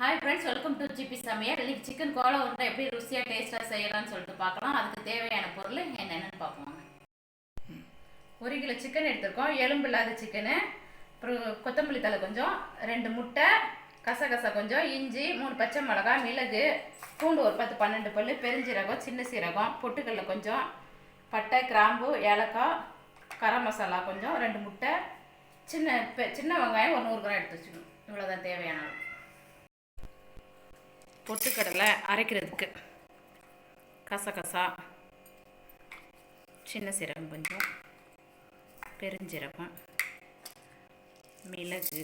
Hi friends, welcome to GB சமையல். இன்னைக்கு chicken Cola உருண்டை எப்படி ருசியாக டேஸ்ட்டாக செய்யலாம்னு சொல்லிட்டு பார்க்கலாம். அதுக்கு தேவையான பொருள் என்னென்னு பார்ப்போம். 1 கிலோ சிக்கன் எடுத்துருக்கோம், எலும்பு இல்லாத சிக்கனு. அப்புறம் கொத்தமல்லி தழை கொஞ்சம், 2 முட்டை, கசகசா கொஞ்சம், இஞ்சி, 3 பச்சை மிளகாய், மிளகு, பூண்டு ஒரு 10-12 பல், பெருஞ்சீரகம், சின்ன சீரகம், பொட்டுக்கடலை கொஞ்சம், பட்டை, கிராம்பு, ஏலக்காய், கரம் மசாலா கொஞ்சம், 2 முட்டை, சின்ன வெங்காயம் ஒரு 100 கிராம் எடுத்து வச்சுக்கணும். இவ்வளோதான் தேவையான அளவு. பொட்டுக்கடலை அரைக்கிறதுக்கு கசகசா, சின்ன சீரகம் கொஞ்சம், பெருஞ்சீரகம், மிளகு,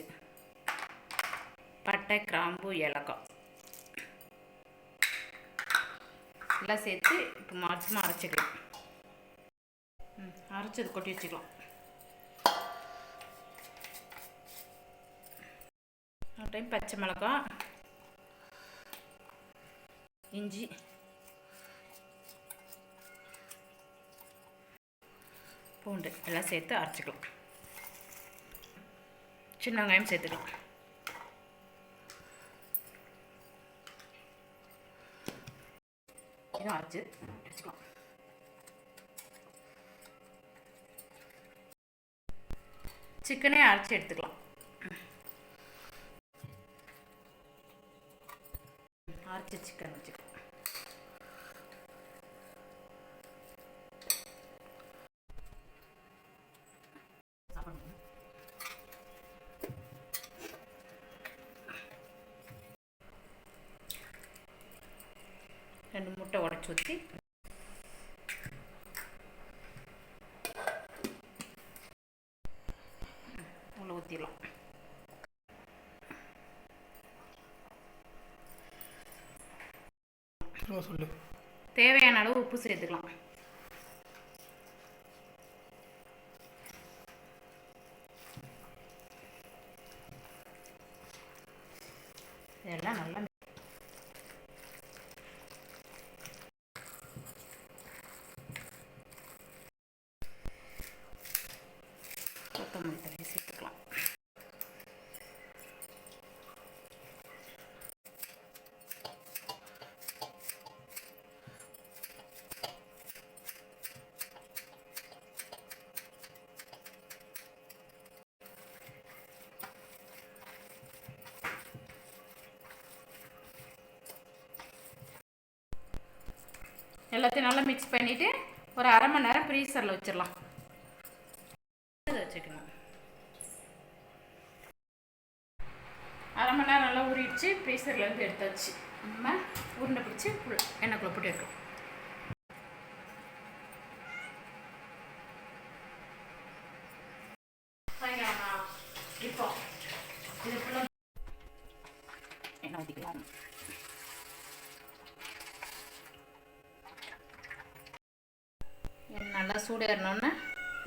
பட்டை, கிராம்பு, ஏலக்காய் எல்லாம் சேர்த்து இப்போ மாற்றமாக அரைச்சிக்கலாம். அரைச்சது கொட்டி வச்சுக்கலாம். ஒரு டைம் பச்சை மிளகாய், இஞ்சி, பூண்டு எல்லாம் சேர்த்து அரைச்சிக்கலாம். சின்ன வெங்காயம் சேர்த்துக்கலாம். இதை அரைச்சி வச்சுக்கலாம். சிக்கனே அரைச்சி எடுத்துக்கலாம். அரைச்சி சிக்கன் வச்சுக்கலாம். 2 முட்டை உடைச்சி ஊற்றி உள்ள ஊற்றிடலாம். தேவையான அளவு உப்பு சேர்த்துக்கலாம். இதெல்லாம் நல்லா கொத்தமல்லி தழை சேர்த்துக்கலாம். எல்லாத்தையும் நல்லா மிக்ஸ் பண்ணிவிட்டு ஒரு அரை மணி நேரம் ஃப்ரீசரில் வச்சிடலாம். வச்சுக்கணும். அரை மணி நேரம் நல்லா ஊறிடுச்சு. ஃப்ரீசர்லேருந்து எடுத்தாச்சு. நம்ம உருண்டை பிடிச்சி எண்ணெய்க்குள்ளே போட்டு எடுக்கணும். இப்போ இது ஃபுல்லாக எண்ணெய் ஊற்றிக்கலாம். நல்லா சூடேறினோன்னே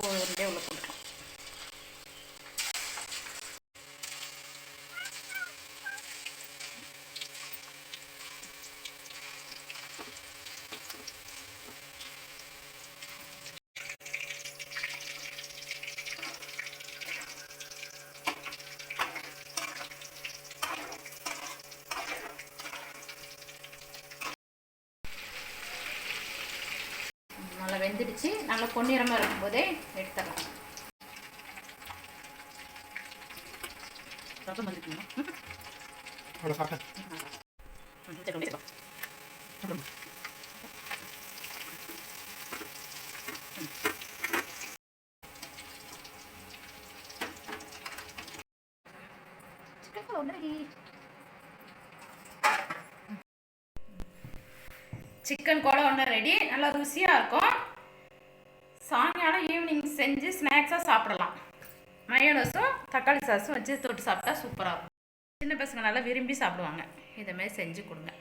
உருண்டே உள்ள போட்டுக்கலாம். நல்லா வெந்துடுச்சு. நல்லா பொன்னிறமாக இருக்கும்போதே எடுத்துடலாம். சிக்கன் கோலா ஒன்று ரெடி. நல்லா ருசியாக இருக்கும். சாயங்காலம் ஈவினிங் செஞ்சு ஸ்நாக்ஸாக சாப்பிடலாம். மயோனஸும் தக்காளி சாஸும் வச்சு தொட்டு சாப்பிட்டா சூப்பராக இருக்கும். சின்ன பசங்க நல்லா விரும்பி சாப்பிடுவாங்க. இதை மாதிரி செஞ்சு கொடுங்க.